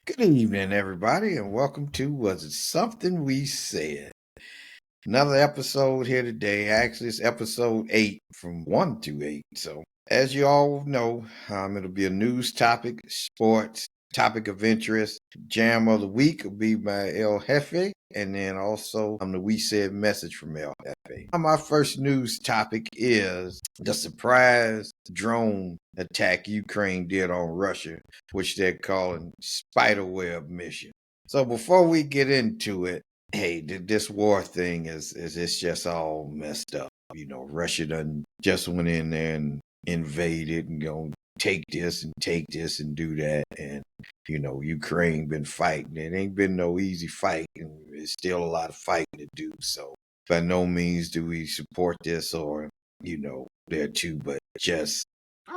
Good evening, everybody, and welcome to Was It Something We Said? Another episode here today. Actually, it's episode 8 from 1 to 8. So, as you all know, it'll be a news topic, sports, topic of interest. Jam of the week will be by El Jefe, and then also the We Said message from El Jefe. My first news topic is the surprise drone attack Ukraine did on Russia, which they're calling Spiderweb mission. So before we get into it, hey, this war thing is it's just all messed up. Russia done just went in there and invaded and gonna take this and do that. And, Ukraine been fighting. It ain't been no easy fight, and there's still a lot of fighting to do. So by no means do we support this or, there too, but just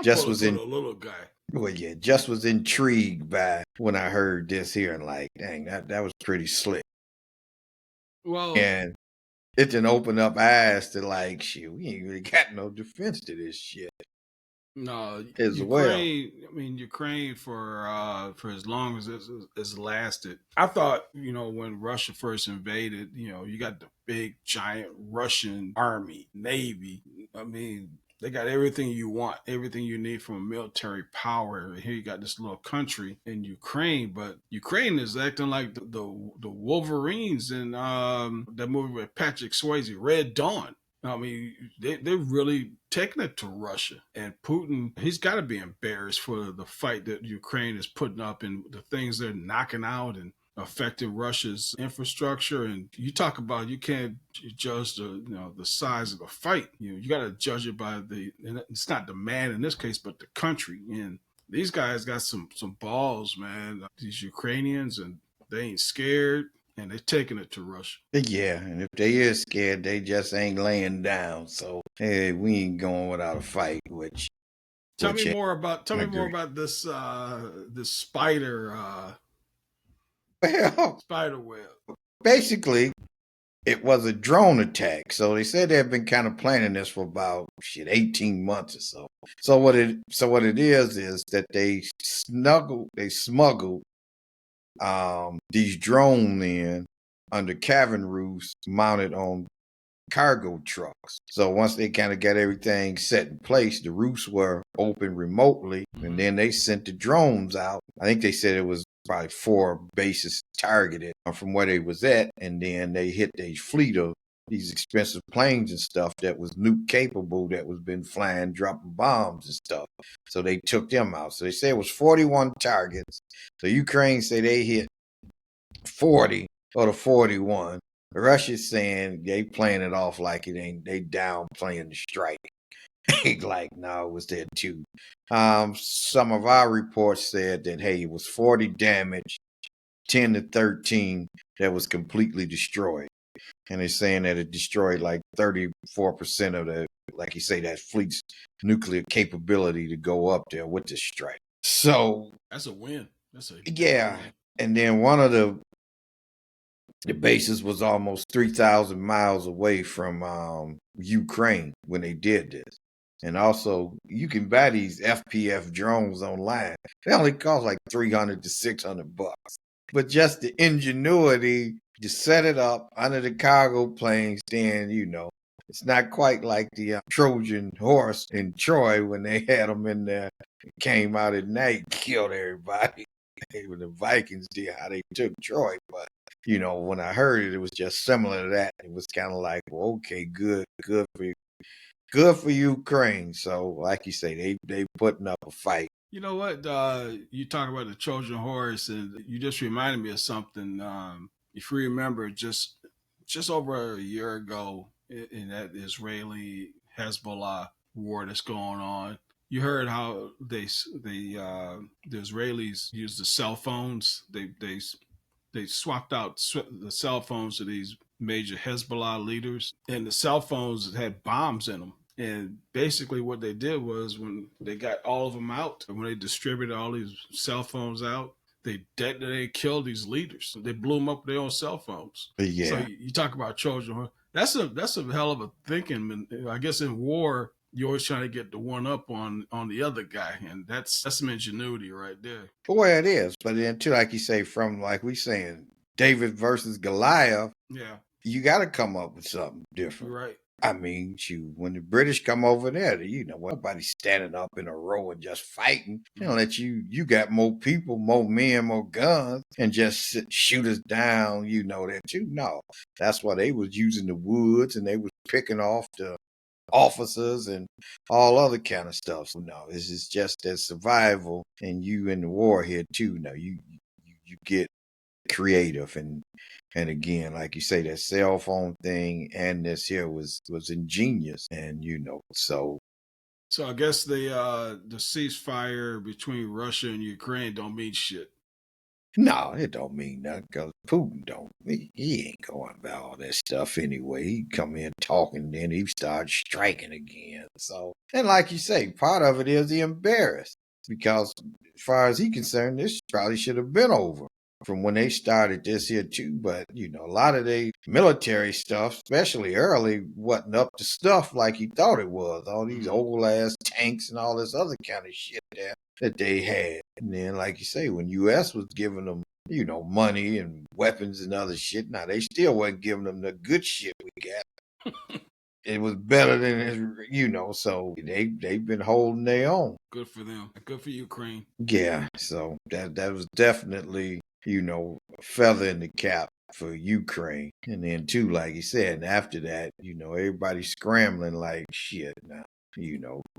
was For in the little guy. well, yeah, just was intrigued by when I heard this here and like, dang, that was pretty slick. Well, And it didn't open up eyes to like, shit, we ain't really got no defense to this shit no, as well. Ukraine for as long as it's lasted. I thought, when Russia first invaded, you got the big giant Russian army, navy. They got everything you want, everything you need from a military power. Here you got this little country in Ukraine, but Ukraine is acting like the Wolverines in that movie with Patrick Swayze, Red Dawn. They're really taking it to Russia. And Putin, he's got to be embarrassed for the fight that Ukraine is putting up and the things they're knocking out and affecting Russia's infrastructure. And you talk about you can't judge the size of the fight. You got to judge it by and it's not the man in this case, but the country. And these guys got some balls, man. These Ukrainians, and they ain't scared, and they're taking it to Russia. Yeah, and if they is scared, they just ain't laying down. So hey, we ain't going without a fight. Tell me Yeah, more about I agree. this spider Well, spider web. basically, it was a drone attack. So they said they have been kind of planning this for about 18 months or so. So what it is that they smuggled these drones in under cabin roofs mounted on cargo trucks. So once they kind of got everything set in place, the roofs were open remotely, and then they sent the drones out. I think they said it was probably 4 bases targeted from where they was at, and then they hit a fleet of these expensive planes and stuff that was nuke capable, that was been flying, dropping bombs and stuff. So they took them out. So they say it was 41 targets. So Ukraine say they hit 40 or the 41. Russia's saying they playing it off like it ain't, they down playing the strike. Like, no, it was there too. Some of our reports said that, hey, it was 40 damage, 10 to 13 that was completely destroyed. And they're saying that it destroyed like 34% of the, like you say, that fleet's nuclear capability to go up there with the strike. So that's a win. Yeah. Win. And then one of the bases was almost 3,000 miles away from Ukraine when they did this. And also, you can buy these FPV drones online. They only cost like $300 to $600. But just the ingenuity to set it up under the cargo planes, then, it's not quite like the Trojan horse in Troy when they had them in there. It came out at night, killed everybody. When the Vikings did, how they took Troy. But when I heard it, it was just similar to that. It was kind of like, well, okay, good for Ukraine. So, like you say, they putting up a fight. You know what? You talk about the Trojan horse, and you just reminded me of something. If you remember, just over a year ago, in that Israeli Hezbollah war that's going on, you heard how the Israelis used the cell phones. They swapped out the cell phones of these major Hezbollah leaders, and the cell phones had bombs in them. And basically, what they did was, when they got all of them out, when they distributed all these cell phones out, they killed these leaders. They blew them up with their own cell phones. Yeah. So you talk about Trojan. That's a hell of a thinking. I guess in war, You're always trying to get the one up on the other guy, and that's some ingenuity right there. Well, it is. But then, too, like you say, from like we saying, David versus Goliath, Yeah, you got to come up with something you're different. right. I mean, shoot, when the British come over there, nobody's standing up in a row and just fighting. You know, that you got more people, more men, more guns, and just shoot us down. You know that too. No, that's why they was using the woods and they was picking off the officers and all other kind of stuff. So no, this is just that survival, and you in the war here too. No, you get creative and again, like you say, that cell phone thing and this here was ingenious, and so So I guess the ceasefire between Russia and Ukraine don't mean shit. no, it don't mean nothing because Putin he ain't going about all that stuff anyway. He come in talking, then he starts striking again. So, and like you say, part of it is he embarrassed because as far as he concerned, this probably should have been over from when they started this here too. But a lot of the military stuff, especially early, wasn't up to stuff like he thought it was. All these old ass tanks and all this other kind of shit there that they had. And then, like you say, when U.S. was giving them, money and weapons and other shit, now they still wasn't giving them the good shit we got. It was better than his, so they've been holding their own. Good for them. Good for Ukraine. Yeah, so that was definitely, a feather in the cap for Ukraine. And then too, like you said, and after that, everybody's scrambling like shit now.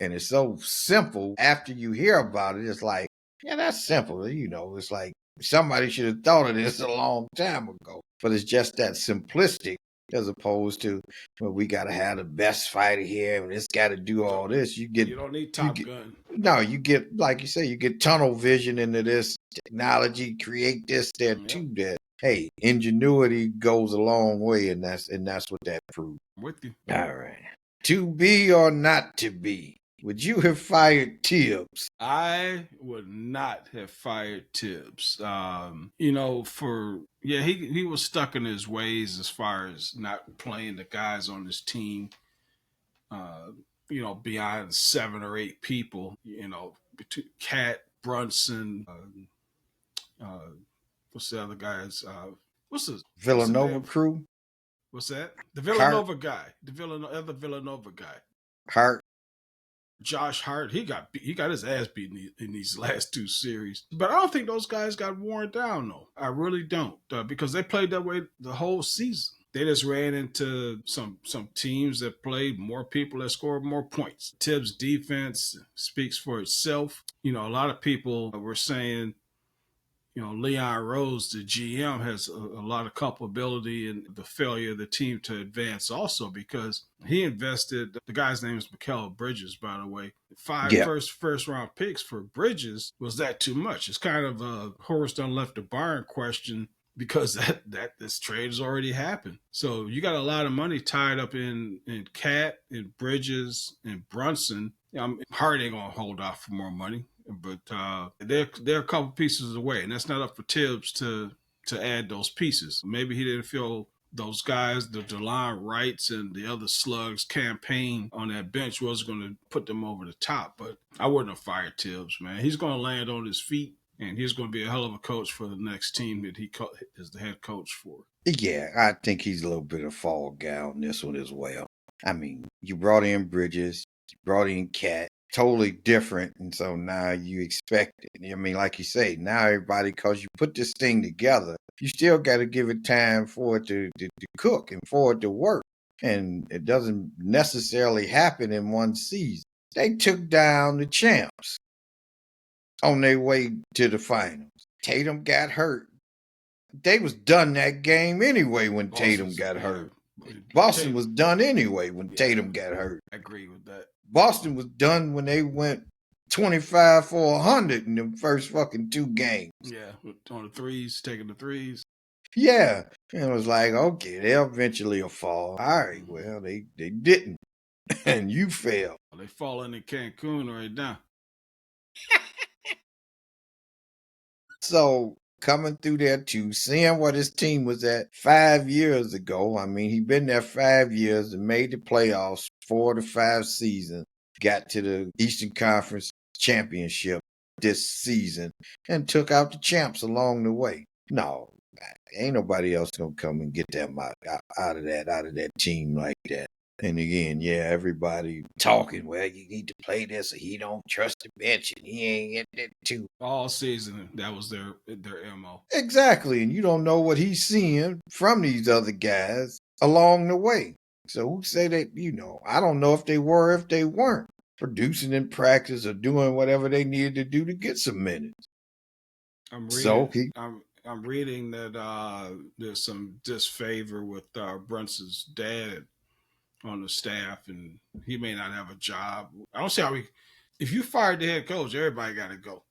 And it's so simple after you hear about it. It's like, yeah, that's simple. It's like somebody should have thought of this a long time ago. But it's just that simplistic as opposed to, well, we got to have the best fighter here and it's got to do all this. You don't need Top Gun. No, you get, like you say, you get tunnel vision into this technology, create this, that, too, that. Hey, ingenuity goes a long way, and that's what that proves. I'm with you. All right. To be or not to be? Would you have fired Tibbs? I would not have fired Tibbs. He was stuck in his ways as far as not playing the guys on his team. Beyond 7 or 8 people. Between Cat, Brunson, what's the other guys? What's the Villanova crew? What's that? The Villanova guy. The other Villanova guy. Hart. Josh Hart. He got his ass beaten in these last 2 series. But I don't think those guys got worn down though. I really don't, because they played that way the whole season. They just ran into some teams that played more people that scored more points. Tibbs' defense speaks for itself. A lot of people were saying, Leon Rose, the GM, has a lot of culpability in the failure of the team to advance also because he invested, the guy's name is Mikal Bridges, by the way. 5 first round picks for Bridges. Was that too much? It's kind of a horse done left the barn question because that this trade has already happened. So you got a lot of money tied up in Cat, in Bridges, and Brunson. Hart ain't going to hold out for more money. But they're a couple pieces away, and that's not up for Tibbs to add those pieces. Maybe he didn't feel those guys, the DeLon Wrights and the other slugs campaign on that bench was going to put them over the top. But I wouldn't have fired Tibbs, man. He's going to land on his feet, and he's going to be a hell of a coach for the next team that he is the head coach for. Yeah, I think he's a little bit of fall guy on this one as well. I mean, you brought in Bridges, you brought in Cat. Totally different, and so now you expect it. I mean, like you say, now everybody, because you put this thing together, you still got to give it time for it to cook and for it to work, and it doesn't necessarily happen in one season. They took down the champs on their way to the finals. Tatum got hurt. They was done that game anyway when Tatum got hurt. Boston was done anyway when Tatum got hurt. I agree with that. Boston was done when they went 25 for 100 in the first fucking 2 games. Yeah, on the threes, taking the threes. Yeah, and it was like, okay, they'll eventually fall. All right, well, they didn't, and you failed. They falling in Cancun right now. So coming through there too, seeing what his team was at 5 years ago. I mean, he'd been there 5 years and made the playoffs 4 to 5 seasons. got to the Eastern Conference Championship this season and took out the champs along the way. No, ain't nobody else gonna come and get them out of that team like that. And again, yeah, everybody talking, well, you need to play this or he don't trust the bench and he ain't getting it too. All season, that was their MO. Exactly. And you don't know what he's seeing from these other guys along the way. So who say that, I don't know if they were, if they weren't producing in practice or doing whatever they needed to do to get some minutes. I'm reading that there's some disfavor with Brunson's dad on the staff, and he may not have a job. I don't see how if you fired the head coach, everybody got to go,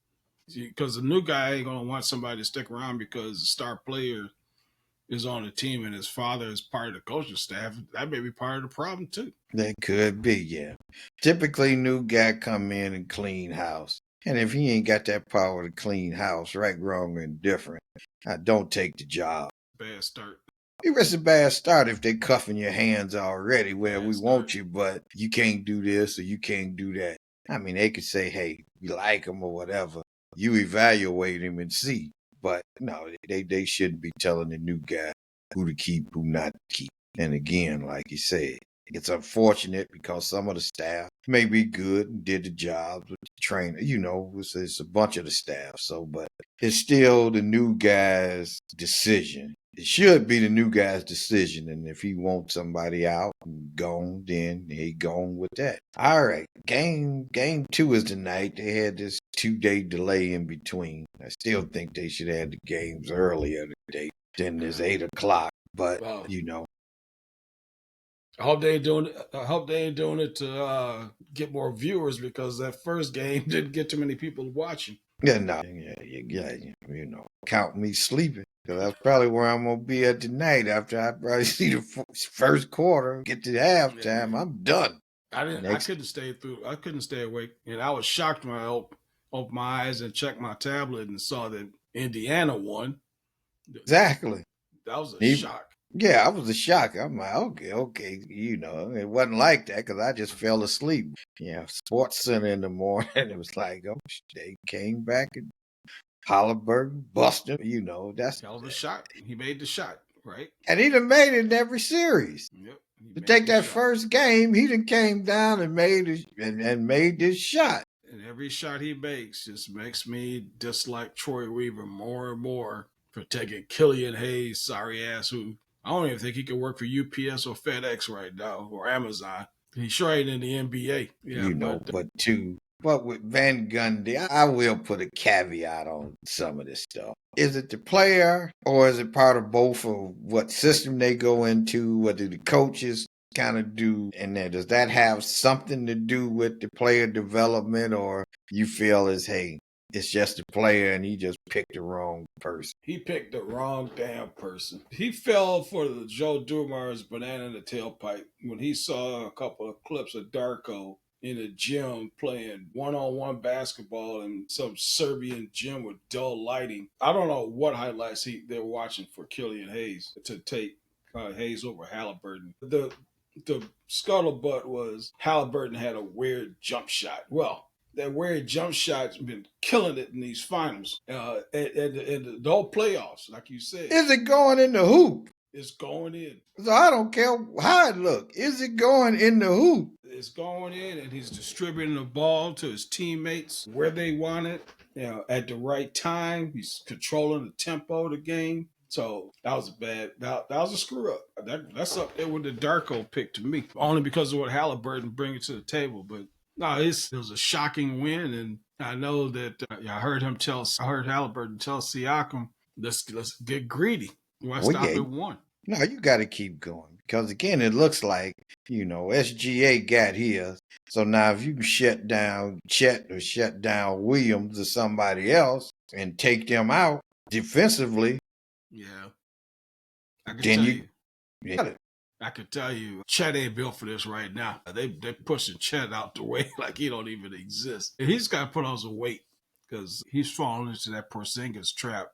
because the new guy ain't gonna want somebody to stick around because the star player is on the team and his father is part of the coaching staff. That may be part of the problem too. That could be, yeah. Typically, new guy come in and clean house. And if he ain't got that power to clean house, right, wrong, or indifferent, don't take the job. Bad start. It's a bad start if they cuffing your hands already. Well, we want you, but you can't do this or you can't do that. I mean, they could say, hey, we like him or whatever. You evaluate him and see. But no, they shouldn't be telling the new guy who to keep, who not to keep. And again, like you said, it's unfortunate because some of the staff may be good and did the jobs with the trainer. It's a bunch of the staff. So, but it's still the new guy's decision. It should be the new guy's decision. And if he wants somebody out and gone, then he gone with that. All right. Game 2 is tonight. They had this 2-day delay in between. I still think they should have had the games earlier today than this 8 o'clock. But, I hope they ain't doing it to get more viewers, because that first game didn't get too many people watching. Yeah, no. Yeah, count me sleeping. Because that's probably where I'm going to be at tonight after I probably see the first quarter, get to halftime. Yeah. I'm done. I couldn't stay through. I couldn't stay awake. And I was shocked when I opened my eyes and checked my tablet and saw that Indiana won. Exactly. That was a shock. Yeah, I was a shock. I'm like, okay. It wasn't like that because I just fell asleep. Yeah, Sports Center in the morning. It was like, they came back and Halliburton busted. That's hell of a shot. He made the shot, right? And he done made it in every series. Yep. To take that first game, he done came down and made this shot. And every shot he makes just makes me dislike Troy Weaver more and more for taking Killian Hayes, sorry ass, who I don't even think he could work for UPS or FedEx right now or Amazon. He sure ain't in the NBA. Yeah, But with Van Gundy, I will put a caveat on some of this stuff. Is it the player or is it part of both of what system they go into? What do the coaches kind of do? And then does that have something to do with the player development, or you feel as, hey, it's just a player and he just picked the wrong person? He picked the wrong damn person. He fell for the Joe Dumars banana in the tailpipe when he saw a couple of clips of Darko in a gym playing one-on-one basketball in some Serbian gym with dull lighting. I don't know what highlights they were watching for Killian Hayes to take Hayes over Halliburton. The scuttlebutt was Halliburton had a weird jump shot. Well, that weird jump shot's been killing it in these finals and the whole playoffs, like you said. Is it going in the hoop? It's going in. So I don't care how it look. Is it going in the hoop? It's going in, and he's distributing the ball to his teammates where they want it, at the right time. He's controlling the tempo of the game. So that was that was a screw up. That's up there with the Darko pick to me, only because of what Halliburton bringing to the table. But no, it was a shocking win, and I know that I heard Halliburton tell Siakam, let's get greedy. Why stop at one? No, you got to keep going because, again, it looks like, SGA got his. So now if you can shut down Chet or shut down Williams or somebody else and take them out defensively, I can tell you, Chet ain't built for this right now. They're pushing Chet out the way like he don't even exist. And he's got to put on some weight because he's falling into that Porzingis trap.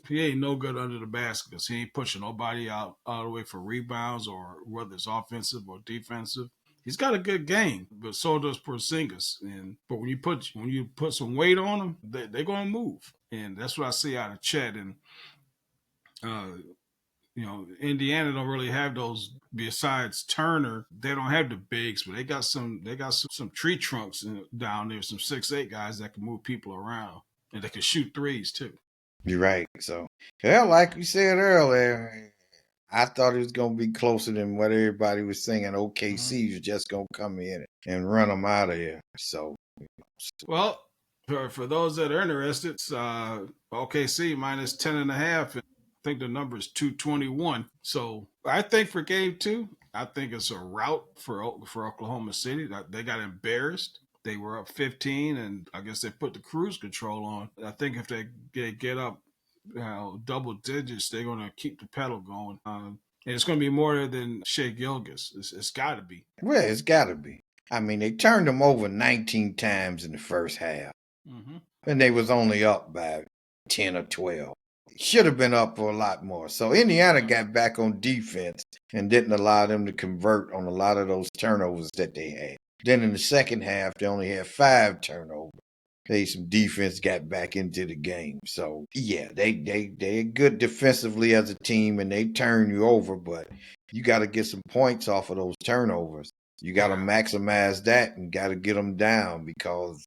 He ain't no good under the basket because he ain't pushing nobody out all the way for rebounds or whether it's offensive or defensive. He's got a good game, but so does Porzingis. But when you put some weight on them, they're gonna move, and that's what I see out of Chet. And uh, Indiana don't really have those. Besides Turner, they don't have the bigs, but they got some tree trunks down there, some 6'8" guys that can move people around and they can shoot threes too. You're right. So, well, like you said earlier, I thought it was going to be closer than what everybody was saying. OKC was just going to come in and run them out of here. So, well, for those that are interested, OKC minus 10.5. I think the number is 221. So I think for game 2, I think it's a rout for Oklahoma City. They got embarrassed. They were up 15, and I guess they put the cruise control on. I think if they get up double digits, they're going to keep the pedal going. And it's going to be more than Shea Gilgeous. It's got to be. Well, it's got to be. I mean, they turned them over 19 times in the first half. Mm-hmm. And they was only up by 10 or 12. Should have been up for a lot more. So Indiana got back on defense and didn't allow them to convert on a lot of those turnovers that they had. Then in the second half, they only had 5 turnovers. Played some defense, got back into the game. So yeah, they're good defensively as a team, and they turn you over, but you got to get some points off of those turnovers. You got to maximize that and got to get them down because,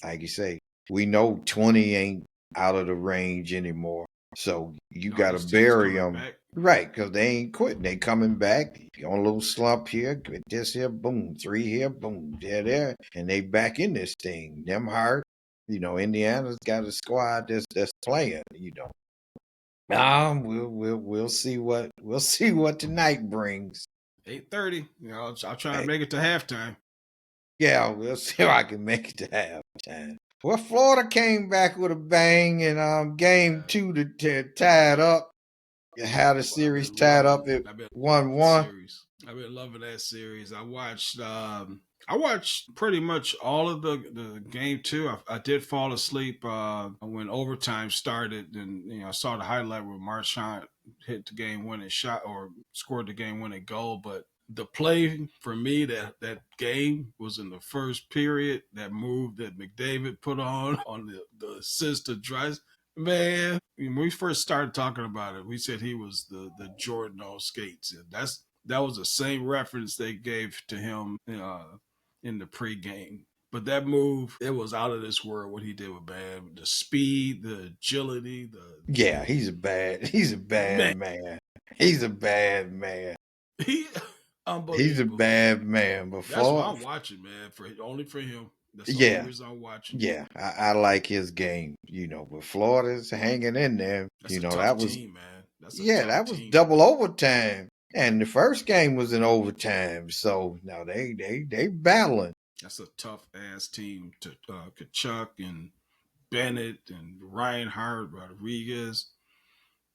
like you say, we know 20 ain't out of the range anymore. So you got to bury them. Right, because they ain't quitting. They coming back on a little slump here, get this here, boom, 3 here, boom, there, and they back in this thing. Them hard. Indiana's got a squad that's playing. We'll see what tonight brings. 8:30. I'll try to make it to halftime. Yeah, we'll see if I can make it to halftime. Well, Florida came back with a bang in game 2 to tie it up. You had a series tied up at 1-1. I've been loving that series. I watched pretty much all of the game 2. I did fall asleep when overtime started, and I saw the highlight where Marchand hit the game-winning shot or scored the game-winning goal. But the play for me that game was in the first period. That move that McDavid put on the assist to Dreisaitl. Man, when we first started talking about it, we said he was the Jordan on skates, and that was the same reference they gave to him in the pregame. But that move, it was out of this world what he did with Bam. The speed, the agility, yeah, he's a bad man. He's a bad man. He's a bad man. That's what I'm watching, man. Only for him. That's the only reason I'm watching. Yeah, I like his game, but Florida's hanging in there. That's a tough team, man. That was double overtime. And the first game was in overtime. So now they battling. That's a tough ass team to Kachuk and Bennett and Reinhardt, Rodriguez.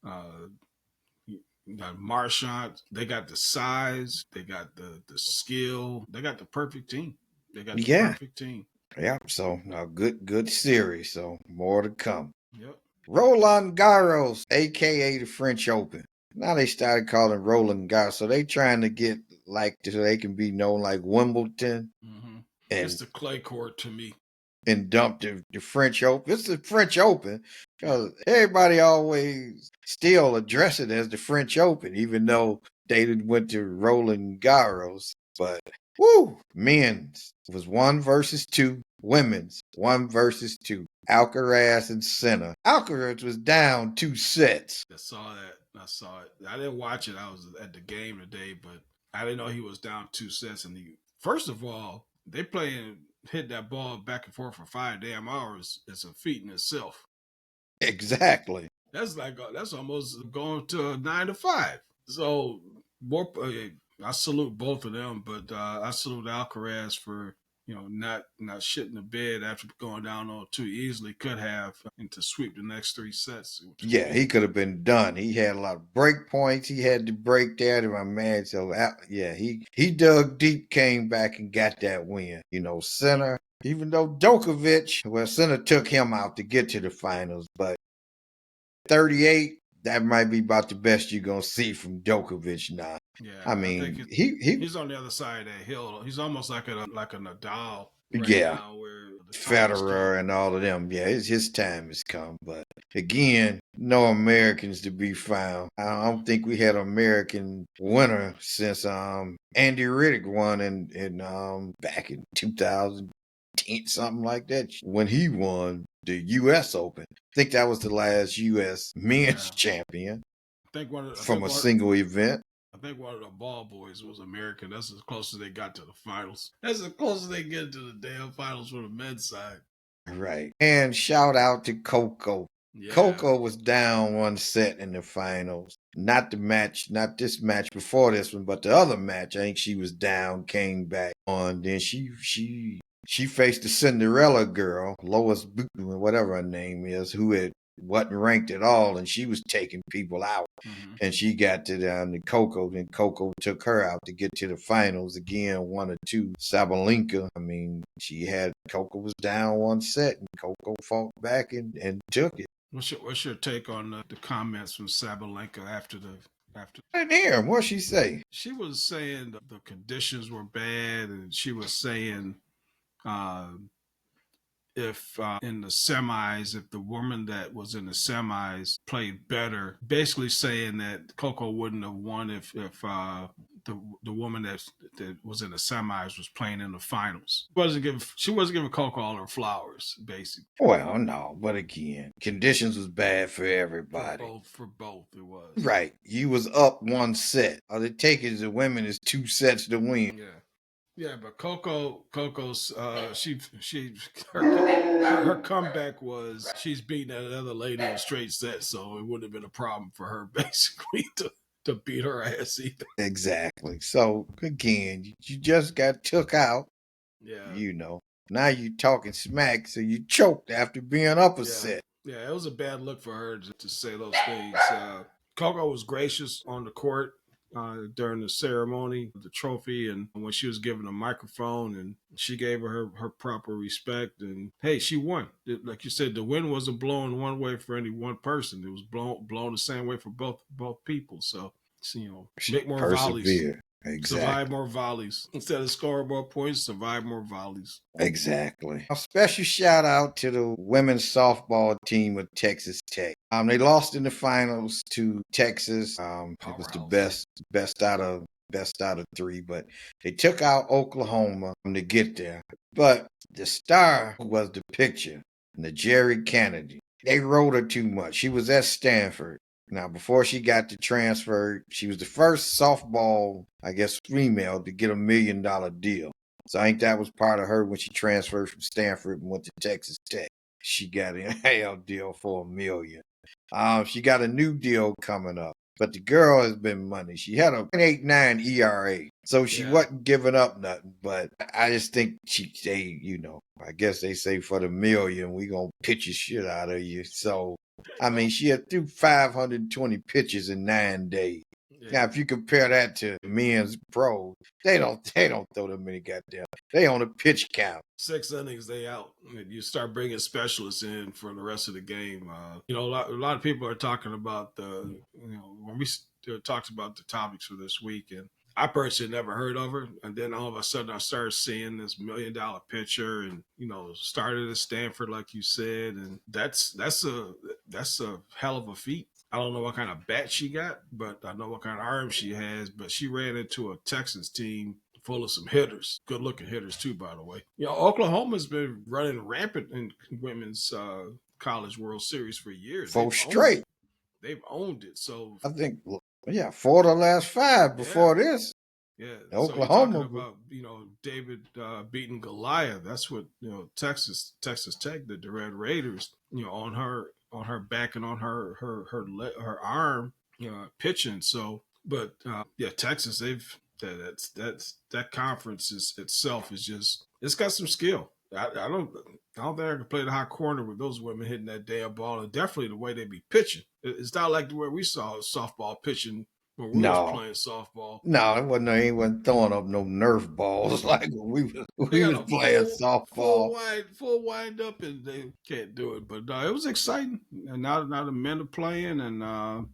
Got Marchand. They got the size. They got the skill. They got the perfect team. They got the perfect team. Yeah. So now good series. So more to come. Yep. Roland Garros, aka the French Open. Now they started calling Roland Garros. So they trying to get so they can be known like Wimbledon. Mm-hmm. It's the clay court to me. And dumped the French Open. It's the French Open because everybody always still address it as the French Open, even though they went to Roland Garros. But men's was 1 versus 2. Women's 1 versus 2. Alcaraz and Sinner. Alcaraz was down 2 sets. I saw it. I didn't watch it. I was at the game today, but I didn't know he was down 2 sets. And first of all, they hit that ball back and forth for 5 damn hours. It's a feat in itself. Exactly. That's almost going to a 9 to 5. So I salute both of them, but I salute Alcaraz for not shitting the bed after going down 0-2 easily. Could have and to sweep the next 3 sets. Yeah, he could have been done. He had a lot of break points. He had to break that, and my man. So he dug deep, came back and got that win. Sinner. Even though Djokovic, Sinner took him out to get to the finals, but 38 that might be about the best you're gonna see from Djokovic now. Yeah, I I think mean, he he's on the other side of that hill. He's almost like a Nadal right yeah, now, where the time has come. Federer and all of them. Yeah, his time has come. But again, no Americans to be found. I don't think we had an American winner since Andy Riddick won in back in 2010, something like that, when he won the U.S. Open. I think that was the last U.S. men's Yeah, champion I from think a one single event. I think one of the ball boys was American. That's as close as they got to the finals. That's as close as they get to the damn finals for the men's side. Right. And shout out to Coco. Yeah. Coco was down one set in the finals. Not the match, not this match before this one, but the other match. I think she was down, came back on. Then she faced the Cinderella girl, Lois Bootman, whatever her name is, who had wasn't ranked at all, and she was taking people out. Mm-hmm. And she got to the Coco, and Coco took her out to get to the finals again, 1 or 2. Sabalenka, I mean, Coco was down one set, and Coco fought back and took it. What's your take on the comments from Sabalenka after? I didn't hear him. What'd she say? She was saying the conditions were bad, and she was saying uh, if in the semis, if the woman that was in the semis played better, basically saying that Coco wouldn't have won if the woman that was in the semis was playing in the finals. She wasn't giving Coco all her flowers, basically. Well, no, but again, conditions was bad for everybody. For both, it was. Right. You was up one set. All it takes is the women is 2 sets to win. Yeah. Yeah, but Coco's her comeback was she's beating that other lady in straight set, so it wouldn't have been a problem for her basically to beat her ass either. Exactly. So again, you just got took out. Yeah. Now you talking smack, so you choked after being up a set. Yeah, it was a bad look for her to say those things. Coco was gracious on the court during the ceremony, the trophy, and when she was given a microphone, and she gave her proper respect. And hey, she won. Like you said, the wind wasn't blowing one way for any one person; it was blown the same way for both people. So make more volleys. Exactly. Survive more volleys. Instead of scoring more points, survive more volleys. Exactly. A special shout out to the women's softball team of Texas Tech. They lost in the finals to Texas. It was the best out of 3, but they took out Oklahoma to get there. But the star was the pitcher, Jerry Kennedy. They rode her too much. She was at Stanford. Now, before she got to transfer, she was the first softball, I guess, female to get $1 million deal. So I think that was part of her when she transferred from Stanford and went to Texas Tech. She got an NIL deal for $1 million. She got a new deal coming up, but the girl has been money. She had a 0.89 ERA, so she wasn't giving up nothing. But I just think I guess they say for the $1 million, we gonna pitch the shit out of you. So. I mean, she had threw 520 pitches in 9 days. Yeah. Now, if you compare that to men's pros, they don't throw that many goddamn. They on a pitch count. 6 innings, they out. You start bringing specialists in for the rest of the game. A lot of people are talking about when we talked about the topics for this week, and I personally never heard of her, and then all of a sudden I started seeing this $1 million pitcher, and started at Stanford, like you said, and that's a hell of a feat. I don't know what kind of bat she got, but I know what kind of arm she has. But she ran into a Texas team full of some hitters, good looking hitters too, by the way. Oklahoma's been running rampant in women's college World Series for years. 4 straight. They've owned it. So I think. Yeah, 4 of the last 5 before this. Yeah, Oklahoma. So you're talking about David beating Goliath. That's what Texas Tech did. The Red Raiders, on her back and on her arm, pitching. So, but Texas, that conference itself is just, it's got some skill. I don't think I can play the high corner with those women hitting that damn ball, and definitely the way they be pitching. It's not like the way we saw softball pitching when we was No, playing softball. no, it wasn't. He wasn't throwing up no Nerf balls like when They we got was a playing softball. full wind up, and they can't do it. But it was exciting, and now the men are playing, and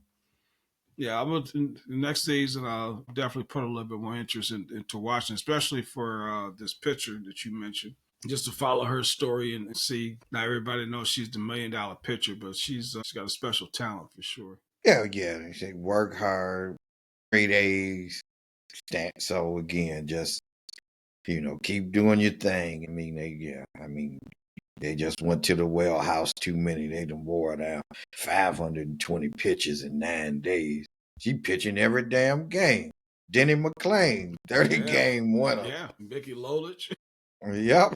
yeah, I would next season. I'll definitely put a little bit more interest into watching, especially for this pitcher that you mentioned, just to follow her story and see. Not everybody knows she's the $1 million pitcher, but she's got a special talent for sure. Yeah, yeah. They say work hard, straight A's. So again, just keep doing your thing. I mean, they just went to the well house too many. They done wore down 520 pitches in 9 days. She pitching every damn game. Denny McClain, 30 game winner. Yeah, Mickey Lolich. Yep.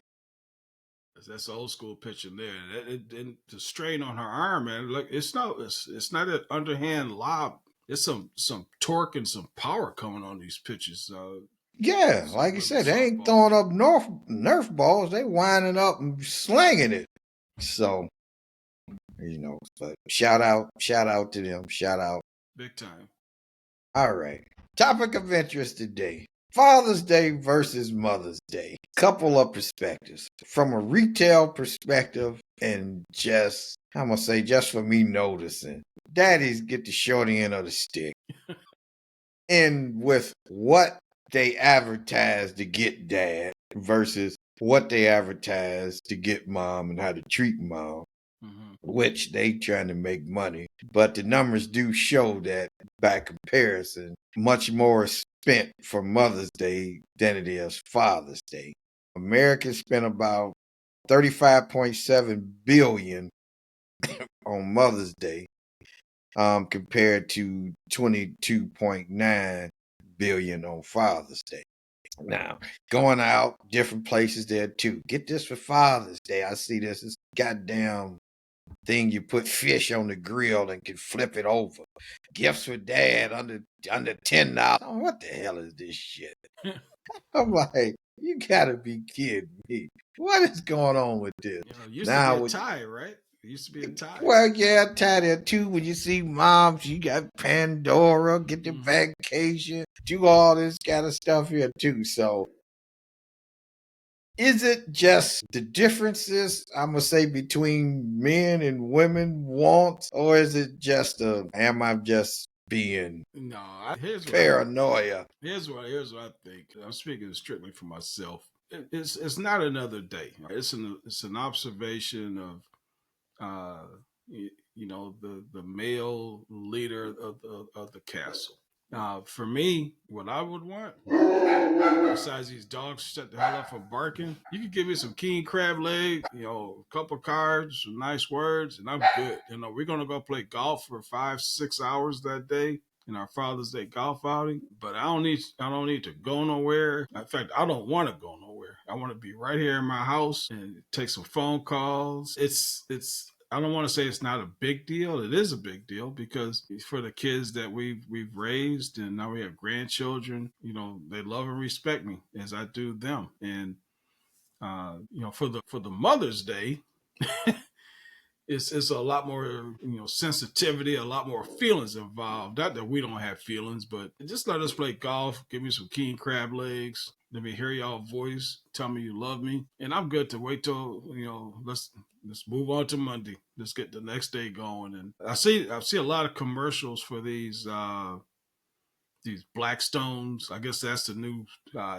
That's old school pitching there. And the strain on her arm, man. Look, it's not an underhand lob. It's some torque and some power coming on these pitches. Yeah, like you said, they ain't throwing up Nerf balls. They winding up and slinging it. So, but shout out to them. Shout out. Big time. All right. Topic of interest today. Father's Day versus Mother's Day. Couple of perspectives. From a retail perspective and just for me noticing. Daddies get the short end of the stick. And with what they advertise to get dad versus what they advertise to get mom and how to treat mom, which they trying to make money. But the numbers do show that by comparison, much more is spent for Mother's Day than it is Father's Day. Americans spent about $35.7 billion on Mother's Day, compared to $22.9 billion on Father's Day. Now, going out different places there too. Get this for Father's Day. I see this goddamn thing you put fish on the grill and can flip it over. Gifts for dad under $10. Oh, what the hell is this shit? I'm like, you gotta be kidding me. What is going on with this? Used to be a tie, right? It used to be a tie. Well, yeah, tie there too. When you see moms, you got Pandora, get the vacation, do all this kind of stuff here too. So, is it just the differences, I'm going to say, between men and women wants, or is it just am I just being paranoia? Here's what I think. I'm speaking strictly for myself. It's not another day. It's an observation of the male leader of the castle. For me, what I would want, besides these dogs shut the hell up for barking, you could give me some king crab leg, a couple cards, some nice words, and I'm good. We're gonna go play golf for 5-6 hours that day in our Father's Day golf outing, but I don't need to go nowhere. In fact, I don't want to go nowhere. I want to be right here in my house and take some phone calls. It's I don't want to say it's not a big deal. It is a big deal because for the kids that we've raised, and now we have grandchildren, they love and respect me as I do them. And for the Mother's Day, it's a lot more sensitivity, a lot more feelings involved. Not that we don't have feelings, but just let us play golf, give me some king crab legs, let me hear y'all voice, tell me you love me, and I'm good to wait till let's move on to Monday. Let's get the next day going. And I see a lot of commercials for these Blackstones. I guess that's the new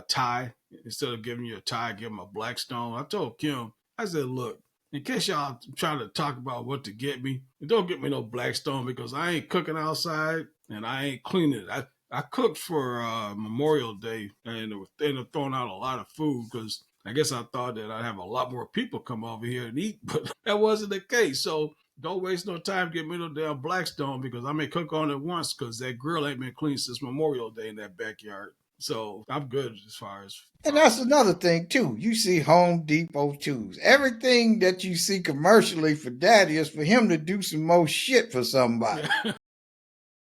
tie. Instead of giving you a tie, give them a Blackstone. I told Kim, I said, look, in case y'all trying to talk about what to get me, don't get me no Blackstone because I ain't cooking outside and I ain't cleaning it. I cooked for Memorial Day and they ended up throwing out a lot of food because I guess I thought that I'd have a lot more people come over here and eat, but that wasn't the case. So don't waste no time getting me no damn Blackstone because I may cook on it once because that grill ain't been cleaned since Memorial Day in that backyard. So I'm good as far as. And that's another thing too. You see Home Depot too. Everything that you see commercially for daddy is for him to do some more shit for somebody.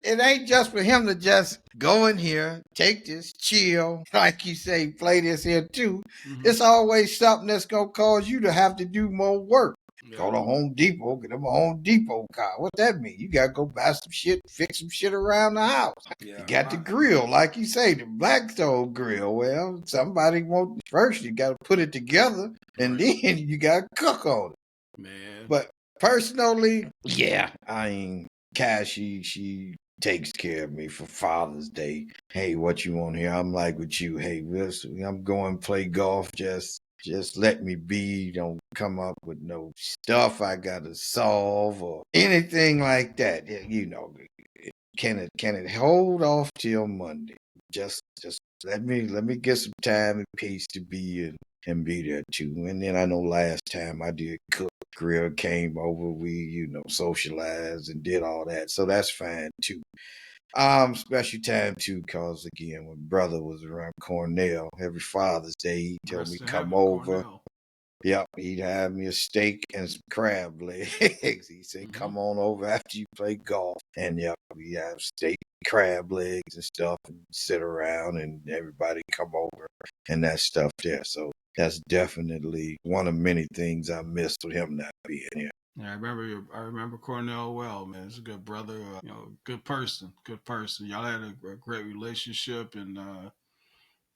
It ain't just for him to just go in here, take this, chill, like you say, play this here too. Mm-hmm. It's always something that's going to cause you to have to do more work. Go Yeah. to Home Depot, get them a Home Depot car. What that mean? You gotta go buy some shit, fix some shit around the house. You Yeah. got the grill, like you say, the Blackstone grill. Well, somebody want first. You gotta put it together, and Right. then you gotta cook on it. Man. But personally, yeah, I ain't Cash. She takes care of me for Father's Day. Hey, what you want here? I'm like with you. Hey, I'm going to play golf. Just let me be. Don't come up with no stuff I gotta solve or anything like that. Yeah, you know, can it hold off till Monday? Just let me get some time and peace to be and be there too. And then I know last time I did cook, grill came over, we socialized and did all that, so that's fine too. Special time too, cause again, when brother was around Cornell every Father's Day, he'd tell Rest me in come heaven, over. Cornell. Yep, he'd have me a steak and some crab legs. He said, Mm-hmm. "Come on over after you play golf." And yep, we have steak, crab legs, and stuff, and sit around, and everybody come over, and that stuff there. So that's definitely one of many things I missed with him not being here. Yeah, I remember Cornell well, man. He's a good brother. Good person. Good person. Y'all had a great relationship, and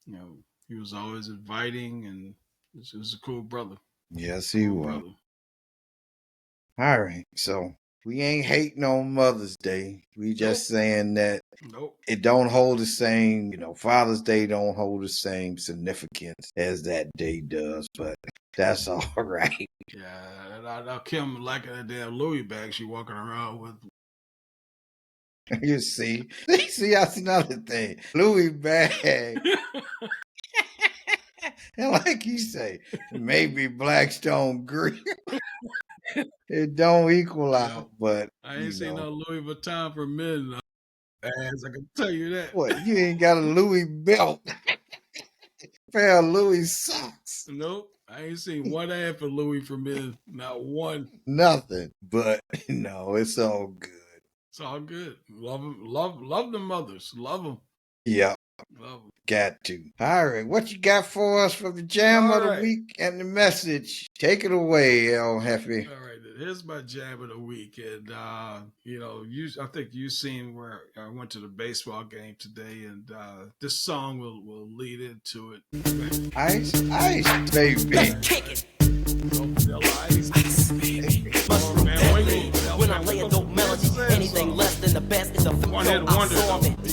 you know, he was always inviting, and he was a cool brother. Yes, he Cool was. brother. All right, so we ain't hating on Mother's Day. We just Nope. saying that Nope. it don't hold the same, Father's Day don't hold the same significance as that day does, but that's all right. Yeah, I Kim liking that damn Louis bag she walking around with. You see, that's another thing. Louis bag, and like you say, maybe Blackstone green. It don't equal Yeah, out, but I ain't seen no Louis Vuitton for men ads. I can tell you that. what? You ain't got a Louis belt, pair of Louis socks, Nope, I ain't seen one ad for Louis for men. Not one. nothing. But no, it's all good. It's all good. Love them. Love the mothers. Love them. Yep. Love them. Got to. All right, what you got for us for the jam All of the right. week and the message? Take it away, El Jefe. All right, here's my jam of the week, and I think you've seen where I went to the baseball game today, and this song will lead into it. Ice, baby. Let's kick it. Ice, baby. Oh, man, when I lay a dope melody, anything less than the best is a one-hit wonder.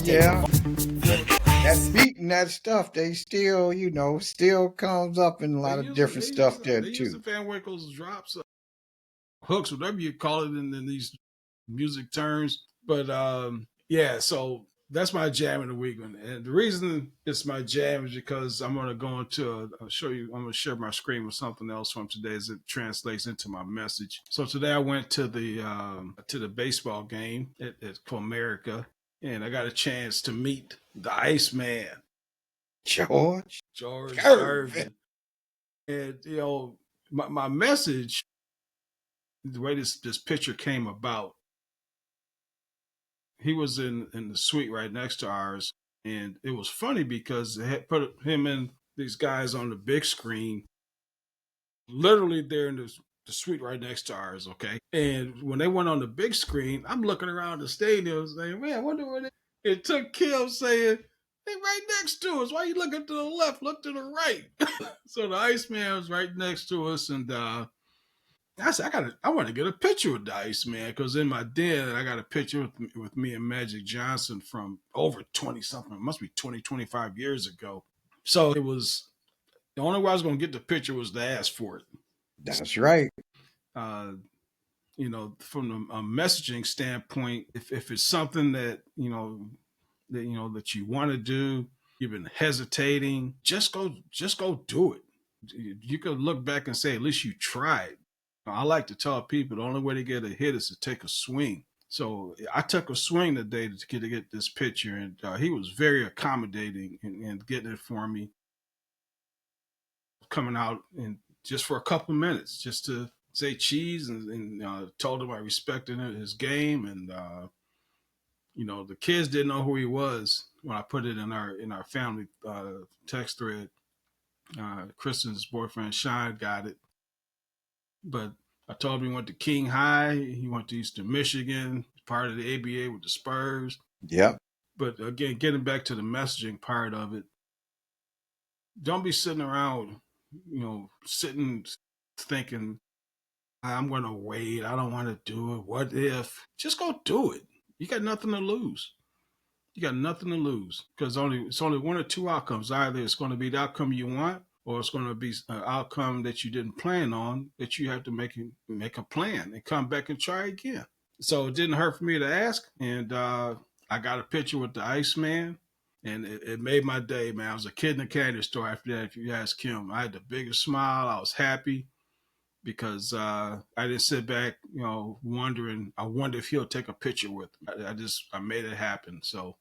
Yeah. That beat and that stuff, they still comes up in a lot of different stuff there They use the too. Van Winkle's drops, hooks, whatever you call it in these music terms. But yeah, so that's my jam of the week. And the reason it's my jam is because I'm going to go into I'll show you. I'm going to share my screen with something else from today as it translates into my message. So today I went to the baseball game at Comerica, and I got a chance to meet the Iceman, George Irvin. And my message, the way this picture came about, he was in the suite right next to ours, and it was funny because they had put him and these guys on the big screen. Literally, they're in the suite right next to ours. Okay, and when they went on the big screen, I'm looking around the stadium saying, "Man, I wonder where they." It took Kim saying, "They right next to us. Why you looking to the left? Look to the right." So the Iceman was right next to us, and I said, I want to get a picture with the Iceman, because in my den, I got a picture with me and Magic Johnson from over 20 something. It must be 20, 25 years ago. So it was the only way I was going to get the picture was to ask for it. That's right. Uh, from a messaging standpoint, if it's something that, that you want to do, you've been hesitating, just go do it. You could look back and say, at least you tried. I like to tell people the only way to get a hit is to take a swing. So I took a swing today to get this picture, and he was very accommodating in getting it for me, coming out and just for a couple minutes, just to say cheese, and told him I respected his game, and the kids didn't know who he was when I put it in our family text thread. Kristen's boyfriend Sean got it, but I told him he went to King High. He went to Eastern Michigan, part of the ABA with the Spurs. Yep. But again, getting back to the messaging part of it, don't be sitting around, sitting thinking, I'm going to wait. I don't want to do it. What if? Just go do it. You got nothing to lose. You got nothing to lose because it's only one or two outcomes. Either it's going to be the outcome you want, or it's going to be an outcome that you didn't plan on that you have to make a plan and come back and try again. So it didn't hurt for me to ask, and I got a picture with the Iceman, and it made my day, man. I was a kid in the candy store after that. If you ask him, I had the biggest smile. I was happy because I didn't sit back, wondering. I wonder if he'll take a picture with me. I made it happen. So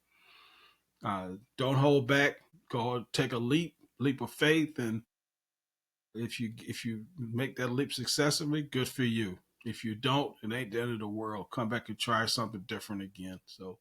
don't hold back. Go take a leap of faith, and if you make that leap successfully, good for you. If you don't, it ain't the end of the world. Come back and try something different again. So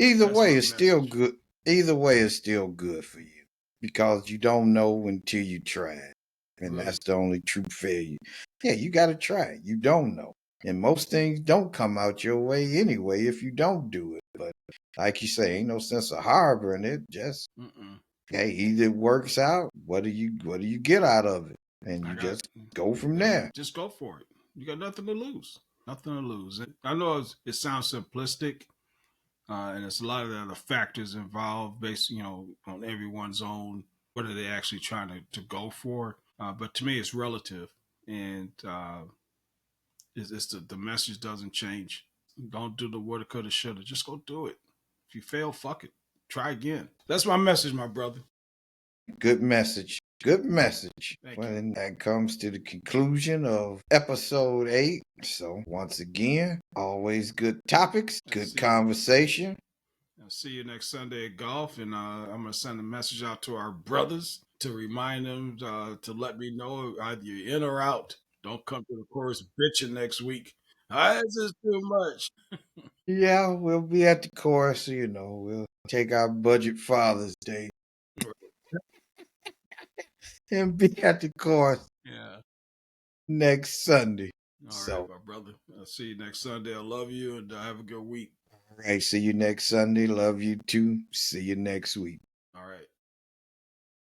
Either that's way my is still message. good. Either way is still good for you because you don't know until you try it. And Right. that's the only true failure. Yeah, you got to try it. You don't know. And most things don't come out your way anyway if you don't do it. But like you say, ain't no sense of harboring it. Just Mm-mm. hey, either it works out. What do you get out of it? And I you got, just go from hey, there. just go for it. You got nothing to lose. Nothing to lose. I know it sounds simplistic, and it's a lot of the other factors involved based, on everyone's own, what are they actually trying to go for. But to me, it's relative. And it's the message doesn't change. Don't do the woulda, coulda, shoulda. Just go do it. If you fail, fuck it. Try again. That's my message, my brother. Good message. Good message. Thank Well, you. and that comes to the conclusion of episode 8. So, once again, always good topics, good conversation. I'll see you next Sunday at golf, and I'm gonna send a message out to our brothers to remind them to let me know either you're in or out. Don't come to the course bitching next week. This is too much. Yeah, we'll be at the course, we'll take our budget Father's Day and be at the course Yeah. next Sunday. All right, So, my brother. I'll see you next Sunday. I love you, and have a good week. all right, see you next Sunday. Love you too. See you next week.